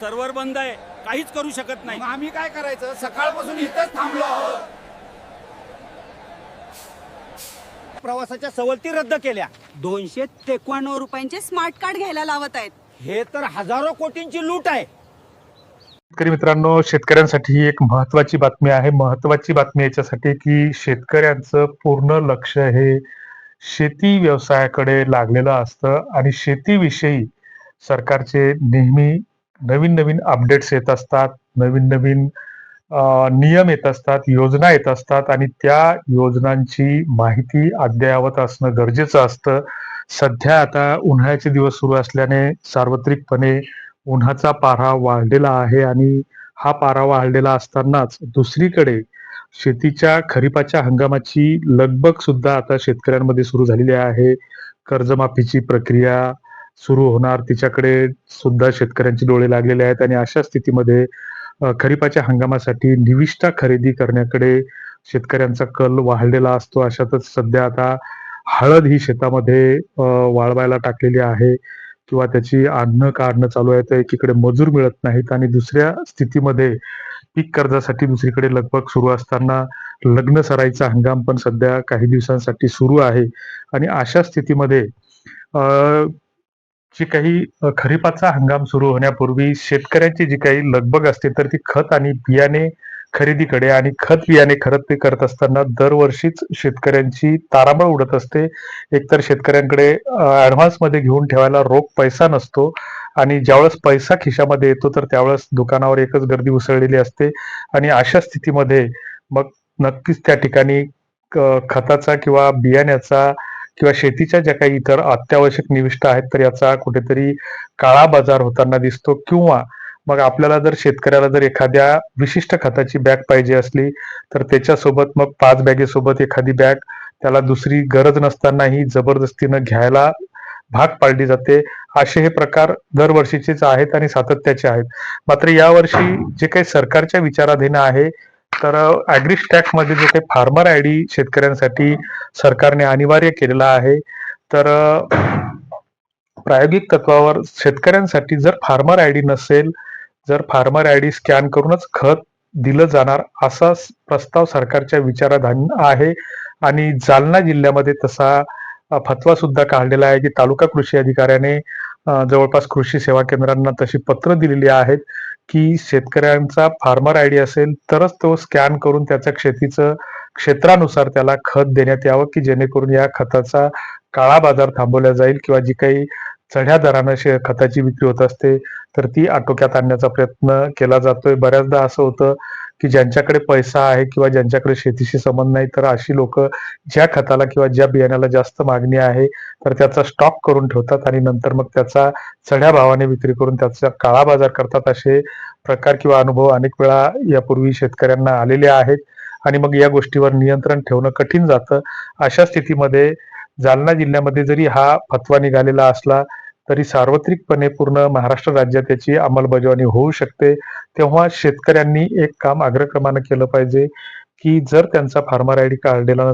Server बंद आहे, काहीच करू शकत नाही. आम्ही काय करायचं? सकाळपासून इथंच थांबलो आहोत. प्रवासाच्या सवलती रद्द केल्या. 253 रुपयांचे स्मार्ट कार्ड घ्यायला लावत आहेत. हे तर हजारो कोटींची लूट आहे. शेतकरी मित्रांनो, शेतकऱ्यांसाठी ही एक महत्वाची बातमी आहे. महत्वाची बातमी याच्यासाठी की शेतकऱ्यांचं पूर्ण लक्ष हे शेती व्यवसायाकडे लागलेलं असतं आणि शेतीविषयी सरकारचे नेहमी नवीन नवीन अपडेट्स येत असतात, नवीन नवीन नियम येत असतात, योजना येत असतात आणि त्या योजनांची माहिती अद्ययावत असणं गरजेचं असतं. सध्या आता उन्हाळ्याचे दिवस सुरू असल्याने सार्वत्रिकपणे उन्हाचा पारा वाढलेला आहे आणि हा पारा वाढलेला असतानाच दुसरीकडे शेतीच्या खरीपाच्या हंगामाची लगबग सुद्धा आता शेतकऱ्यांमध्ये सुरू झालेली आहे. कर्जमाफीची प्रक्रिया सुरू होणार, तिच्याकडे सुद्धा शेतकऱ्यांचे डोळे लागलेले आहेत आणि अशा स्थितीमध्ये खरीपाच्या हंगामासाठी निविष्ठा खरेदी करण्याकडे शेतकऱ्यांचा कल वाढलेला असतो. अशातच सध्या आता हळद ही शेतामध्ये वाळवायला टाकलेली आहे किंवा त्याची आणणं काढणं चालू आहे. तर एकीकडे मजूर मिळत नाहीत आणि दुसऱ्या स्थितीमध्ये पीक कर्जासाठी दुसरीकडे लगबग सुरू असताना लग्न सराईचा हंगाम पण सध्या काही दिवसांसाठी सुरू आहे आणि अशा स्थितीमध्ये जी काही खरीपाचा हंगाम सुरू होण्यापूर्वी शेतकऱ्यांची जी काही लगबग असते तर ती खत आणि बियाणे खरेदीकडे आणि खत बियाणे खरेदी करत असताना दरवर्षीच शेतकऱ्यांची तारांबळ उडत असते. एकतर शेतकऱ्यांकडे ऍडव्हान्स मध्ये घेऊन ठेवायला रोख पैसा नसतो आणि ज्यावेळेस पैसा खिशामध्ये येतो तर त्यावेळेस दुकानावर एकच गर्दी उसळलेली असते आणि अशा स्थितीमध्ये मग नक्कीच त्या ठिकाणी खताचा किंवा बियाण्याचा किंवा शेतीच्या ज्या काही इतर अत्यावश्यक निविष्ठा आहेत तर याचा कुठेतरी काळा बाजार होताना दिसतो. किंवा मग आपल्याला जर शेतकऱ्याला जर एखाद्या विशिष्ट खताची बॅग पाहिजे असली तर त्याच्यासोबत मग 5 बॅगेसोबत एखादी बॅग त्याला दुसरी गरज नसतानाही जबरदस्तीनं घ्यायला भाग पाडली जाते. असे हे प्रकार दरवर्षीचेच आहेत आणि सातत्याचे आहेत. मात्र यावर्षी जे काही सरकारच्या विचाराधीन आहे तर ॲग्रीस्टॅक मध्ये जो काही फार्मर आयडी शेतकऱ्यांसाठी सरकारने अनिवार्य केलेला आहे तर प्रायोगिक तत्वावर शेतकऱ्यांसाठी जर फार्मर आयडी नसेल, जर फार्मर आयडी स्कॅन करूनच खत दिलं जाणार असा प्रस्ताव सरकारच्या विचाराधीन आहे आणि जालना जिल्ह्यामध्ये तसा फतवा सुद्धा काढलेला आहे की तालुका कृषी अधिकाऱ्याने जवळपास कृषी सेवा केंद्रांना तशी पत्र दिलेली आहेत की शेतकऱ्यांचा फार्मर आयडी असेल तरच तो स्कॅन करून त्याच्या शेतीचं क्षेत्रानुसार त्याला खत देण्यात यावं की जेणेकरून या खताचा काळा बाजार थांबवला जाईल किंवा जी काही चढ्या दरानं खताची विक्री होत असते तर ती आटोक्यात आणण्याचा प्रयत्न केला जातोय. बऱ्याचदा असं होतं की ज्यांच्याकडे पैसा आहे किंवा ज्यांच्याकडे शेतीशी संबंध नाही तर अशी लोक ज्या खताला किंवा ज्या बियाण्याला जास्त मागणी आहे तर त्याचा स्टॉक करून ठेवतात आणि नंतर मग त्याचा चढ्या भावाने विक्री करून त्याचा काळा बाजार करतात. असे प्रकार किंवा अनुभव अनेक वेळा यापूर्वी शेतकऱ्यांना आलेले आहेत आणि मग या गोष्टीवर नियंत्रण ठेवणं कठीण जातं. अशा स्थितीमध्ये जालना जिल्ह्यामध्ये जरी हा फतवा निघालेला असला तरी सार्वत्रिकपणे पूर्ण महाराष्ट्र राज्यात याची अंमलबजावणी होऊ शकते. तेव्हा शेतकऱ्यांनी एक काम अग्रक्रमानं केलं पाहिजे की जर त्यांचा फार्मर आयडी काढलेला